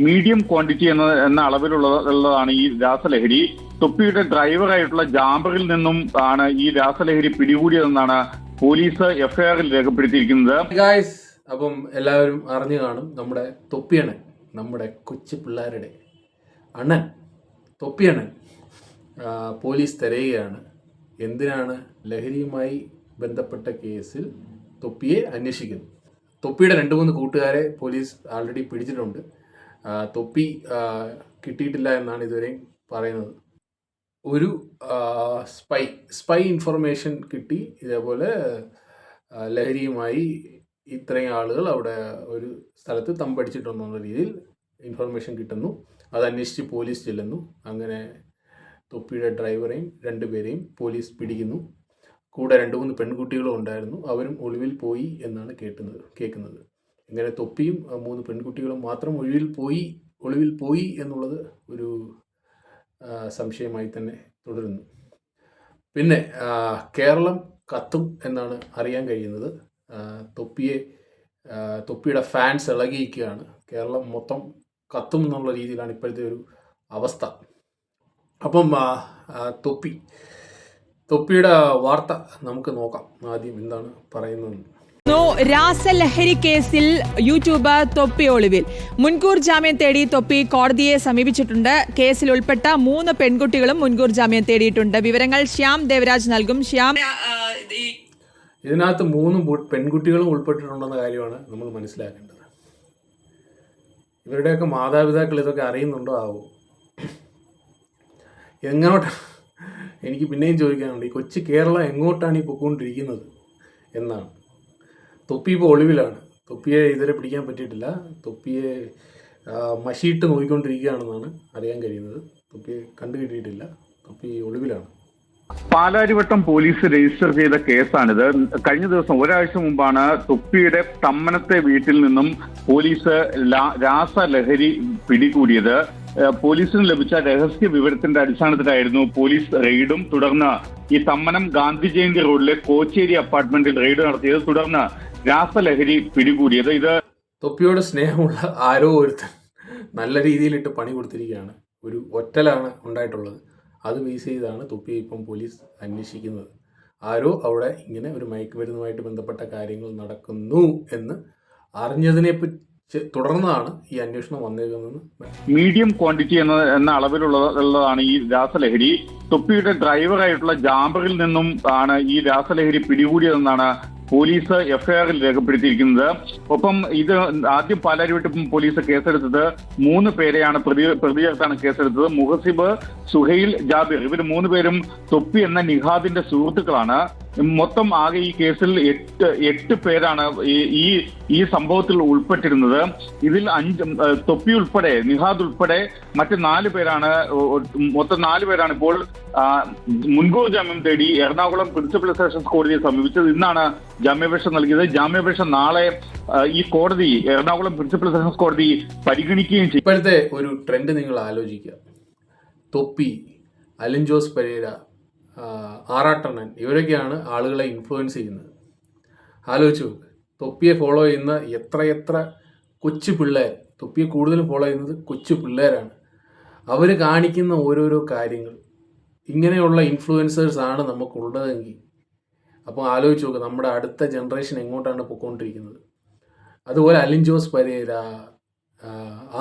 Medium quantity എന്ന അളവിലുള്ളതാണ് ഈ രാസലഹരി. തൊപ്പിയുടെ ഡ്രൈവറായിട്ടുള്ള ജാബറിൽ നിന്നും ആണ് ഈ രാസലഹരി പിടികൂടിയതെന്നാണ് പോലീസ് എഫ്ഐആറിൽ രേഖപ്പെടുത്തിയിരിക്കുന്നത്. അപ്പം എല്ലാവരും അറിഞ്ഞു കാണും, നമ്മുടെ തൊപ്പിയണ്ണൻ, നമ്മുടെ കൊച്ചു പിള്ളേരുടെ അണ്ണൻ തൊപ്പിയണ്ണൻ പോലീസ് തിരയുകയാണ്. എന്തിനാണ്? ലഹരിയുമായി ബന്ധപ്പെട്ട കേസിൽ തൊപ്പിയെ അന്വേഷിക്കുന്നു. തൊപ്പിയുടെ 2-3 കൂട്ടുകാരെ പോലീസ് ആൾറെഡി പിടിച്ചിട്ടുണ്ട്. തൊപ്പി കിട്ടിയിട്ടില്ല എന്നാണ് ഇതുവരെയും പറയുന്നത്. ഒരു സ്പൈ ഇൻഫർമേഷൻ കിട്ടി, ഇതേപോലെ ലഹരിയുമായി ഇത്രയും ആളുകൾ അവിടെ ഒരു സ്ഥലത്ത് തമ്പടിച്ചിട്ടുണ്ടെന്നുള്ള രീതിയിൽ ഇൻഫർമേഷൻ കിട്ടുന്നു. അത് അന്വേഷിച്ച് പോലീസ് ചെല്ലുന്നു. അങ്ങനെ തൊപ്പിയുടെ ഡ്രൈവറെയും 2 പേരെയും പോലീസ് പിടിക്കുന്നു. കൂടെ 2-3 പെൺകുട്ടികളും ഉണ്ടായിരുന്നു. അവരും ഒളിവിൽ പോയി എന്നാണ് കേൾക്കുന്നത്. ഇങ്ങനെ തൊപ്പിയും 3 പെൺകുട്ടികളും മാത്രം ഒളിവിൽ പോയി എന്നുള്ളത് ഒരു സംശയമായി തന്നെ തുടരുന്നു. പിന്നെ കേരളം കത്തും എന്നാണ് അറിയാൻ കഴിയുന്നത്. തൊപ്പിയുടെ ഫാൻസ് ഇളകിയിരിക്കുകയാണ്. കേരളം മൊത്തം കത്തും എന്നുള്ള രീതിയിലാണ് ഇപ്പോഴത്തെ ഒരു അവസ്ഥ. അപ്പം തൊപ്പിയുടെ വാർത്ത നമുക്ക് നോക്കാം. ആദ്യം എന്താണ് പറയുന്നത്. രാസലഹരി കേസിൽ യൂട്യൂബർ തൊപ്പി ഒളിവിൽ. മുൻകൂർ ജാമ്യം തേടി തൊപ്പി കോടതിയെ സമീപിച്ചിട്ടുണ്ട്. കേസിൽ ഉൾപ്പെട്ട 3 പെൺകുട്ടികളും മുൻകൂർ ജാമ്യം തേടിയിട്ടുണ്ട്. വിവരങ്ങൾ ശ്യാം ദേവരാജ് നൽകും. ശ്യാം, ഇതിനകത്ത് 3 പെൺകുട്ടികളും ഉൾപ്പെട്ടിട്ടുണ്ടെന്ന കാര്യമാണ് നമ്മൾ മനസ്സിലാക്കേണ്ടത്. ഇവരുടെയൊക്കെ മാതാപിതാക്കൾ ഇതൊക്കെ അറിയുന്നുണ്ടോ ആവോ? എനിക്ക് പിന്നെയും ചോദിക്കാനുണ്ട്, ഈ കൊച്ചു കേരളം എങ്ങോട്ടാണ് ഈ പൊയ്ക്കൊണ്ടിരിക്കുന്നത് എന്നാണ്. തൊപ്പി ഇപ്പോൾ ഒളിവിലാണ്. തൊപ്പിയെ ഇതുവരെ പിടിക്കാൻ പറ്റിയിട്ടില്ല. തൊപ്പിയെ മഷിയിട്ട് നോക്കിക്കൊണ്ടിരിക്കുകയാണെന്നാണ് അറിയാൻ കഴിയുന്നത്. തൊപ്പിയെ കണ്ടുകിട്ടിയിട്ടില്ല. തൊപ്പി ഒളിവിലാണ്. പാലാരിവട്ടം പോലീസ് രജിസ്റ്റർ ചെയ്ത കേസാണിത്. കഴിഞ്ഞ ദിവസം ഒരാഴ്ച മുമ്പാണ് തൊപ്പിയുടെ തമ്മനത്തെ വീട്ടിൽ നിന്നും പോലീസ് രാസലഹരി പിടികൂടിയത്. പോലീസിന് ലഭിച്ച രഹസ്യ വിവരത്തിന്റെ അടിസ്ഥാനത്തിലായിരുന്നു പോലീസ് റെയ്ഡും തുടർന്ന് ഈ തമ്മനം ഗാന്ധി ജയന്തി റോഡിലെ കോച്ചേരി അപ്പാർട്ട്മെന്റിൽ റെയ്ഡ് നടത്തിയത്. തുടർന്ന് രാസലഹരി പിടികൂടിയത്. ഇത് തൊപ്പിയോട് സ്നേഹമുള്ള ആരോ ഒരുത്തൻ നല്ല രീതിയിലിട്ട് പണി കൊടുത്തിരിക്കുകയാണ്. ഒരു ഒറ്റലാണ് ഉണ്ടായിട്ടുള്ളത്. അത് ബേസ് ചെയ്താണ് തൊപ്പിയെ ഇപ്പം പോലീസ് അന്വേഷിക്കുന്നത്. ആരോ അവിടെ ഇങ്ങനെ ഒരു മയക്കുമരുന്നുമായിട്ട് ബന്ധപ്പെട്ട കാര്യങ്ങൾ നടക്കുന്നു എന്ന് അറിഞ്ഞതിനെ തുടർന്നാണ് ഈ അന്വേഷണം വന്നേക്കുന്നത്. മീഡിയം ക്വാണ്ടിറ്റി എന്ന അളവിലുള്ളതാണ് ഈ രാസലഹരി. തൊപ്പിയുടെ ഡ്രൈവറായിട്ടുള്ള ജാബറിൽ നിന്നും ആണ് ഈ രാസലഹരി പിടികൂടിയതെന്നാണ് പോലീസ് എഫ്ഐആറിൽ രേഖപ്പെടുത്തിയിരിക്കുന്നത്. ഒപ്പം ഇത് ആദ്യം പാലാരിവട്ടം പോലീസ് കേസെടുത്തത് 3 പേരെയാണ് പ്രതി ചേർത്താണ് കേസെടുത്തത്. മുഹസിബ്, സുഹൈൽ, ജാബിർ, ഇവർ 3 പേരും തൊപ്പി എന്ന നിഹാദിന്റെ സുഹൃത്തുക്കളാണ്. മൊത്തം ആകെ ഈ കേസിൽ 8 പേരാണ് ഈ സംഭവത്തിൽ ഉൾപ്പെട്ടിരുന്നത്. ഇതിൽ 5 തൊപ്പി ഉൾപ്പെടെ, നിഹാദ് ഉൾപ്പെടെ മറ്റ് 4 പേരാണ്, മൊത്തം 4 പേരാണ് ഇപ്പോൾ മുൻകൂർ ജാമ്യം തേടി എറണാകുളം പ്രിൻസിപ്പൽ സെഷൻസ് കോടതിയെ സമീപിച്ചത്. ഇന്നാണ് ജാമ്യാപേക്ഷ നൽകിയത്. ജാമ്യാപേക്ഷ നാളെ ഈ കോടതി, എറണാകുളം പ്രിൻസിപ്പൽ സെഷൻസ് കോടതി പരിഗണിക്കുകയും ചെയ്യും. ഇപ്പോഴത്തെ ഒരു ട്രെൻഡ് നിങ്ങൾ ആലോചിക്കുക. തൊപ്പി, അലിൻ ജോസ് പെരേര, ആറാട്ടണ്ണൻ, ഇവരൊക്കെയാണ് ആളുകളെ ഇൻഫ്ലുവൻസ് ചെയ്യുന്നത്. ആലോചിച്ചു, തൊപ്പിയെ ഫോളോ ചെയ്യുന്ന എത്ര കൊച്ചു പിള്ളേർ, തൊപ്പിയെ കൂടുതലും ഫോളോ ചെയ്യുന്നത് കൊച്ചു പിള്ളേരാണ്. അവർ കാണിക്കുന്ന ഓരോരോ കാര്യങ്ങൾ, ഇങ്ങനെയുള്ള ഇൻഫ്ലുവൻസേഴ്സാണ് നമുക്കുള്ളതെങ്കിൽ അപ്പോൾ ആലോചിച്ച് നോക്കുക, നമ്മുടെ അടുത്ത ജനറേഷൻ എങ്ങോട്ടാണ് പൊയ്ക്കൊണ്ടിരിക്കുന്നത്. അതുപോലെ അലിൻ ജോസ് പെരേര,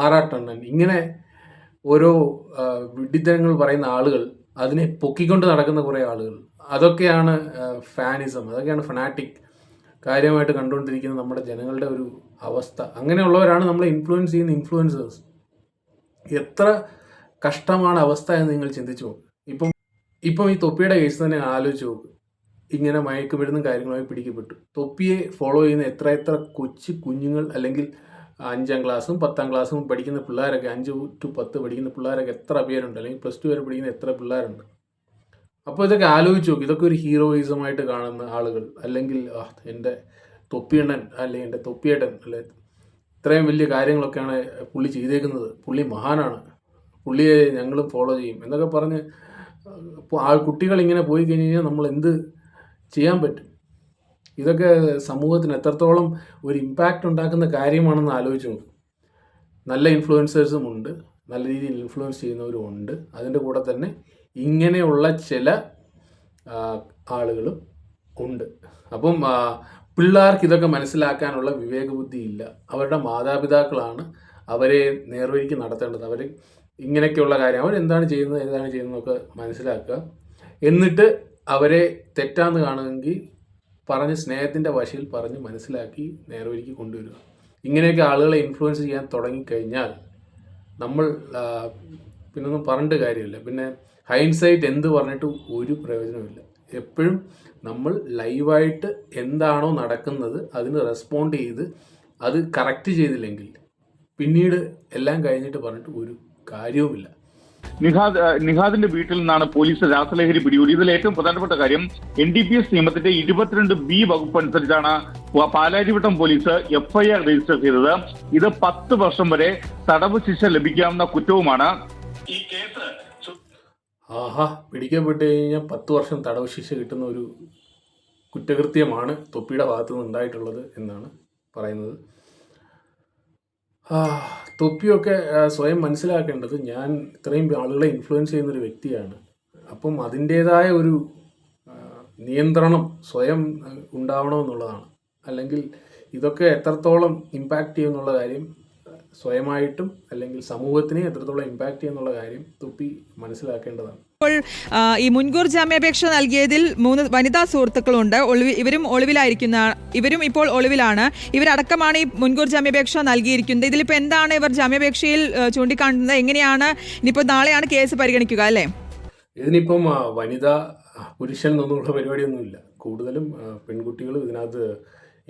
ആറാട്ടണ്ണൻ, ഇങ്ങനെ ഓരോ വിഡ്ഢിത്തരങ്ങൾ പറയുന്ന ആളുകൾ, അതിനെ പൊക്കിക്കൊണ്ട് നടക്കുന്ന കുറേ ആളുകൾ, അതൊക്കെയാണ് ഫാനിസം, അതൊക്കെയാണ് ഫനാറ്റിക് കാര്യമായിട്ട് കണ്ടുകൊണ്ടിരിക്കുന്ന നമ്മുടെ ജനങ്ങളുടെ ഒരു അവസ്ഥ. അങ്ങനെയുള്ളവരാണ് നമ്മളെ ഇൻഫ്ലുവൻസ് ചെയ്യുന്ന ഇൻഫ്ലുവൻസേഴ്സ്. എത്ര കഷ്ടമാണ് അവസ്ഥ എന്ന് നിങ്ങൾ ചിന്തിച്ചു നോക്ക്. ഇപ്പം ഈ തൊപ്പിയുടെ കേസ് തന്നെ ആലോചിച്ച് നോക്ക്. ഇങ്ങനെ മയക്കുമരുന്നും കാര്യങ്ങളുമായി പിടിക്കപ്പെട്ടു. തൊപ്പിയെ ഫോളോ ചെയ്യുന്ന എത്ര കൊച്ചു കുഞ്ഞുങ്ങൾ, അല്ലെങ്കിൽ 5ാം ക്ലാസ്സും 10ാം ക്ലാസ്സും പഠിക്കുന്ന പിള്ളേരൊക്കെ, 5 to 10 പഠിക്കുന്ന പിള്ളേരൊക്കെ എത്ര പേരുണ്ട്, അല്ലെങ്കിൽ +2 വരെ പഠിക്കുന്ന എത്ര പിള്ളേരുണ്ട്. അപ്പോൾ ഇതൊക്കെ ആലോചിച്ച് നോക്കും. ഇതൊക്കെ ഒരു ഹീറോയിസമായിട്ട് കാണുന്ന ആളുകൾ, അല്ലെങ്കിൽ എൻ്റെ തൊപ്പിയണ്ണൻ, അല്ലെങ്കിൽ എൻ്റെ തൊപ്പിയേട്ടൻ, അല്ലെ, ഇത്രയും വലിയ കാര്യങ്ങളൊക്കെയാണ് പുള്ളി ചെയ്തേക്കുന്നത്, പുള്ളി മഹാനാണ്, പുള്ളിയെ ഞങ്ങളും ഫോളോ ചെയ്യും എന്നൊക്കെ പറഞ്ഞ് കുട്ടികൾ ഇങ്ങനെ പോയി കഴിഞ്ഞ് കഴിഞ്ഞാൽ നമ്മൾ എന്ത് ചെയ്യാൻ പറ്റും? ഇതൊക്കെ സമൂഹത്തിന് എത്രത്തോളം ഒരു ഇമ്പാക്റ്റ് ഉണ്ടാക്കുന്ന കാര്യമാണെന്ന് ആലോചിച്ച് നോക്കും. നല്ല ഇൻഫ്ലുവൻസേഴ്സും ഉണ്ട്, നല്ല രീതിയിൽ ഇൻഫ്ലുവൻസ് ചെയ്യുന്നവരും ഉണ്ട്. അതിൻ്റെ കൂടെ തന്നെ ഇങ്ങനെയുള്ള ചില ആളുകളും ഉണ്ട്. അപ്പം പിള്ളേർക്ക് ഇതൊക്കെ മനസ്സിലാക്കാനുള്ള വിവേകബുദ്ധി ഇല്ല. അവരുടെ മാതാപിതാക്കളാണ് അവരെ നേർവഴിക്ക് നടത്തേണ്ടത്. അവർ ഇങ്ങനെയൊക്കെയുള്ള കാര്യം അവരെന്താണ് ചെയ്യുന്നത് ഏതാണ് ചെയ്യുന്നതൊക്കെ മനസ്സിലാക്കുക. എന്നിട്ട് അവരെ തെറ്റാന്ന് കാണുമെങ്കിൽ പറഞ്ഞ് സ്നേഹത്തിൻ്റെ ഭാഷയിൽ പറഞ്ഞ് മനസ്സിലാക്കി നേർവഴിക്ക് കൊണ്ടുവരിക. ഇങ്ങനെയൊക്കെ ആളുകളെ ഇൻഫ്ലുവൻസ് ചെയ്യാൻ തുടങ്ങിക്കഴിഞ്ഞാൽ നമ്മൾ പിന്നൊന്നും പറഞ്ഞിട്ട് കാര്യമില്ല. പിന്നെ ഹൈൻസൈറ്റ് എന്ത് പറഞ്ഞിട്ട് ഒരു പ്രയോജനമില്ല. എപ്പോഴും നമ്മൾ ലൈവായിട്ട് എന്താണോ നടക്കുന്നത് അതിന് റെസ്പോണ്ട് ചെയ്ത് അത് കറക്റ്റ് ചെയ്തില്ലെങ്കിൽ പിന്നീട് എല്ലാം കഴിഞ്ഞിട്ട് പറഞ്ഞിട്ട് ഒരു കാര്യവുമില്ല. നിഹാദിന്റെ വീട്ടിൽ നിന്നാണ് പോലീസ് രാസലഹരി പിടികൂടി. ഇതിൽ ഏറ്റവും പ്രധാനപ്പെട്ട കാര്യം NDPS നിയമത്തിന്റെ 22B വകുപ്പ് അനുസരിച്ചാണ് പാലാരിവട്ടം പോലീസ് FIR രജിസ്റ്റർ ചെയ്തത്. ഇത് 10 വർഷം വരെ തടവ് ശിക്ഷ ലഭിക്കാവുന്ന കുറ്റവുമാണ്. ഈ കേസ് പിടിക്കപ്പെട്ട് കഴിഞ്ഞാൽ 10 വർഷം തടവ് ശിക്ഷ കിട്ടുന്ന ഒരു കുറ്റകൃത്യമാണ് തൊപ്പിയുടെ ഭാഗത്തു നിന്ന് ഉണ്ടായിട്ടുള്ളത് എന്നാണ് പറയുന്നത്. തൊപ്പിയൊക്കെ സ്വയം മനസ്സിലാക്കേണ്ടത് ഞാൻ ഇത്രയും ആളുകളെ ഇൻഫ്ലുവൻസ് ചെയ്യുന്നൊരു വ്യക്തിയാണ്. അപ്പം അതിൻ്റേതായ ഒരു നിയന്ത്രണം സ്വയം ഉണ്ടാവണമെന്നുള്ളതാണ്. അല്ലെങ്കിൽ ഇതൊക്കെ എത്രത്തോളം ഇമ്പാക്റ്റ് ചെയ്യുമെന്നുള്ള കാര്യം സ്വയമായിട്ടും അല്ലെങ്കിൽ സമൂഹത്തിനെ എത്രത്തോളം ഇമ്പാക്റ്റ് ചെയ്യുന്നുള്ള കാര്യം തൊപ്പി മനസ്സിലാക്കേണ്ടതാണ്. ഇപ്പോൾ ഈ മുൻകൂർ ജാമ്യാപേക്ഷ നൽകിയതിൽ 3 വനിതാ സുഹൃത്തുക്കളുണ്ട്. ഇവരും ഇപ്പോൾ ഒളിവിലാണ്. ഇവരടക്കമാണ് ഈ മുൻകൂർ ജാമ്യാപേക്ഷ നൽകിയിരിക്കുന്നത്. ഇതിലിപ്പോൾ എന്താണ് ഇവർ ജാമ്യാപേക്ഷയിൽ ചൂണ്ടിക്കാണുന്നത്? എങ്ങനെയാണ് ഇനിയിപ്പോൾ നാളെയാണ് കേസ് പരിഗണിക്കുക അല്ലേ? ഇതിനിപ്പം വനിതാ പുരുഷൻ എന്നൊന്നുള്ള പരിപാടിയൊന്നുമില്ല. കൂടുതലും പെൺകുട്ടികൾ ഇതിനകത്ത്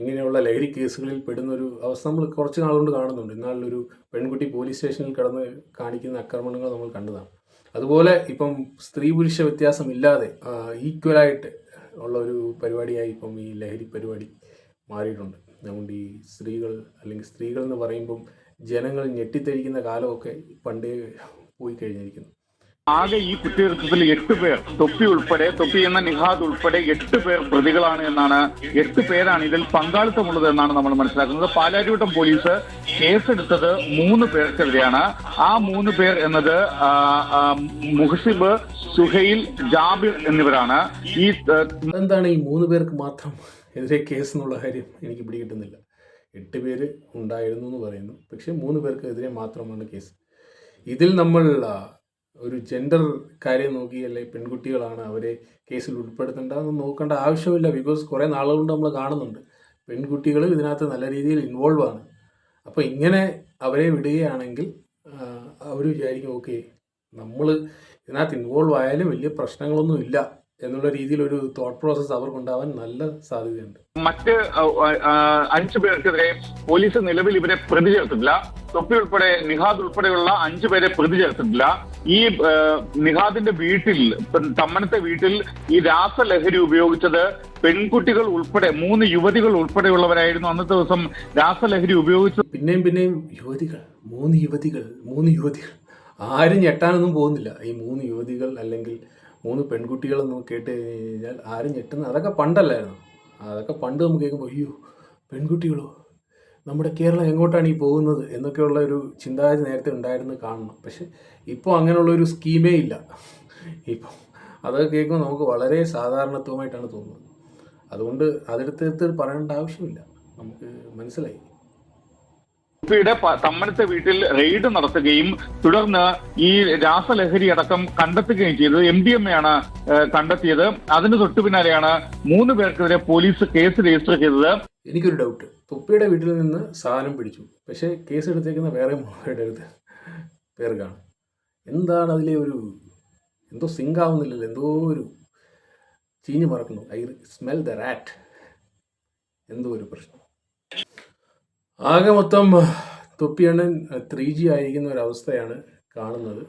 ഇങ്ങനെയുള്ള ലഹരി കേസുകളിൽ പെടുന്നൊരു അവസ്ഥ നമ്മൾ കുറച്ച് നാളുകൊണ്ട് കാണുന്നുണ്ട്. ഇന്നാളൊരു പെൺകുട്ടി പോലീസ് സ്റ്റേഷനിൽ കിടന്ന് കാണിക്കുന്ന ആക്രമണങ്ങൾ നമ്മൾ കണ്ടതാണ്. അതുപോലെ ഇപ്പം സ്ത്രീ പുരുഷ വ്യത്യാസമില്ലാതെ ഈക്വലായിട്ട് ഉള്ള ഒരു പരിപാടിയായി ഇപ്പം ഈ ലഹരി പരിപാടി മാറിയിട്ടുണ്ട്. അതുകൊണ്ട് ഈ സ്ത്രീകൾ എന്ന് പറയുമ്പം ജനങ്ങൾ ഞെട്ടിത്തെരിക്കുന്ന കാലമൊക്കെ പണ്ടേ പോയി കഴിഞ്ഞിരിക്കുന്നു. ആകെ ഈ കുറ്റകൃത്യത്തിൽ 8 പേർ, തൊപ്പി എന്ന നിഹാദ് ഉൾപ്പെടെ 8 പേർ പ്രതികളാണ് എന്നാണ്, 8 പേരാണ് ഇതിൽ പങ്കാളിത്തമുള്ളത് എന്നാണ് നമ്മൾ മനസ്സിലാക്കുന്നത്. പാലാരിവട്ടം പോലീസ് കേസെടുത്തത് 3 പേർക്കെതിരെയാണ്. ആ 3 പേർ എന്നത് മുഹസിബ്, സുഹൈൽ, ജാബിർ എന്നിവരാണ്. എന്താണ് ഈ 3 പേർക്ക് മാത്രം എതിരെ കേസ് എന്നുള്ള കാര്യം എനിക്ക് പിടികിട്ടുന്നില്ല. 8 പേര് ഉണ്ടായിരുന്നു എന്ന് പറയുന്നു, പക്ഷേ 3 പേർക്ക് എതിരെ മാത്രമാണ് കേസ്. ഇതിൽ നമ്മൾ ഒരു ജെൻഡർ കാര്യം നോക്കിയല്ലേ പെൺകുട്ടികളാണ് അവരെ കേസിൽ ഉൾപ്പെടുത്തേണ്ടതെന്ന് നോക്കേണ്ട ആവശ്യമില്ല. ബിക്കോസ് കുറേ നാളുകൊണ്ട് നമ്മൾ കാണുന്നുണ്ട് പെൺകുട്ടികൾ ഇതിനകത്ത് നല്ല രീതിയിൽ ഇൻവോൾവ് ആണ്. അപ്പോൾ ഇങ്ങനെ അവരെ വിടുകയാണെങ്കിൽ അവർ വിചാരിക്കും ഓക്കെ നമ്മൾ ഇതിനകത്ത് ഇൻവോൾവ് ആയാലും വലിയ പ്രശ്നങ്ങളൊന്നും ഇല്ല എന്നുള്ള രീതിയിൽ ഒരു തോട്ട് പ്രോസസ് അവർക്കുണ്ടാവാൻ നല്ല സാധ്യതയുണ്ട്. മറ്റ് 5 പേർക്കെതിരെ പോലീസ് നിലവിൽ ഇവരെ പ്രതി ചേർത്തിട്ടില്ല. തൊപ്പി ഉൾപ്പെടെ നിഹാദ് ഉൾപ്പെടെയുള്ള 5 പേരെ പ്രതി ചേർത്തിട്ടില്ല. ഈ നിഹാദിന്റെ വീട്ടിൽ, തമ്മനത്തെ വീട്ടിൽ ഈ രാസലഹരി ഉപയോഗിച്ചത് പെൺകുട്ടികൾ ഉൾപ്പെടെ 3 യുവതികൾ ഉൾപ്പെടെയുള്ളവരായിരുന്നു അന്നത്തെ ദിവസം രാസലഹരി ഉപയോഗിച്ചത്. പിന്നെയും യുവതികൾ, 3 യുവതികൾ ആരും ഞെട്ടാനൊന്നും പോകുന്നില്ല. ഈ 3 യുവതികൾ അല്ലെങ്കിൽ 3 പെൺകുട്ടികളെന്ന് കേട്ട് കഴിഞ്ഞാൽ ആരും ഞെട്ടുന്ന, അതൊക്കെ പണ്ടല്ലായിരുന്നു. അതൊക്കെ പണ്ട് നമുക്ക് കേൾക്കുമ്പോൾ അയ്യോ പെൺകുട്ടികളോ, നമ്മുടെ കേരളം എങ്ങോട്ടാണ് ഈ പോകുന്നത് എന്നൊക്കെയുള്ള ഒരു ചിന്താഗതി നേരത്തെ ഉണ്ടായിരുന്നു കാണണം. പക്ഷെ ഇപ്പോൾ അങ്ങനെയുള്ളൊരു സ്കീമേ ഇല്ല. ഇപ്പോൾ അതൊക്കെ കേൾക്കുമ്പോൾ നമുക്ക് വളരെ സാധാരണത്വമായിട്ടാണ് തോന്നുന്നത്. അതുകൊണ്ട് അതെടുത്ത് പറയേണ്ട ആവശ്യമില്ല, നമുക്ക് മനസ്സിലായി. യുടെ തമ്മനത്തെ വീട്ടിൽ റെയ്ഡ് നടത്തുകയും തുടർന്ന് ഈ രാസലഹരി അടക്കം കണ്ടെത്തുകയും ചെയ്തത് MDMA ആണ് കണ്ടെത്തിയത്. അതിന് തൊട്ടു പിന്നാലെയാണ് 3 പേർക്കെതിരെ പോലീസ് കേസ് രജിസ്റ്റർ ചെയ്തത്. എനിക്കൊരു ഡൗട്ട്, തൊപ്പിയുടെ വീട്ടിൽ നിന്ന് സാധനം പിടിച്ചു, പക്ഷേ കേസ് എടുത്തേക്കുന്ന വേറെ പേർക്കാണ്. എന്താണ് അതിലെ ഒരു എന്തോ സിങ്ക് ആവുന്നില്ലല്ലോ, എന്തോ ഒരു ചീഞ്ഞ് മറക്കുന്നു. I smell the rat. എന്തോ ഒരു പ്രശ്നം. ആകെ മൊത്തം തൊപ്പിയണ്ണൻ 3G ആയിരിക്കുന്ന ഒരവസ്ഥയാണ് കാണുന്നത്.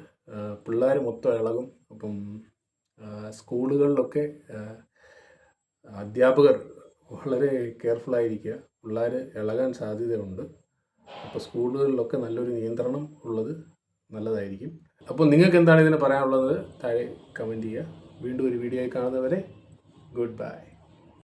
പിള്ളേർ മൊത്തം ഇളകും. അപ്പം സ്കൂളുകളിലൊക്കെ അധ്യാപകർ വളരെ കെയർഫുള്ളായിരിക്കുക. പിള്ളേർ ഇളകാൻ സാധ്യതയുണ്ട്. അപ്പോൾ സ്കൂളുകളിലൊക്കെ നല്ലൊരു നിയന്ത്രണം ഉള്ളത് നല്ലതായിരിക്കും. അപ്പോൾ നിങ്ങൾക്ക് എന്താണ് ഇതിന് പറയാനുള്ളത് താഴെ കമൻറ്റ് ചെയ്യുക. വീണ്ടും ഒരു വീഡിയോയിൽ കാണുന്നവരെ ഗുഡ് ബൈ.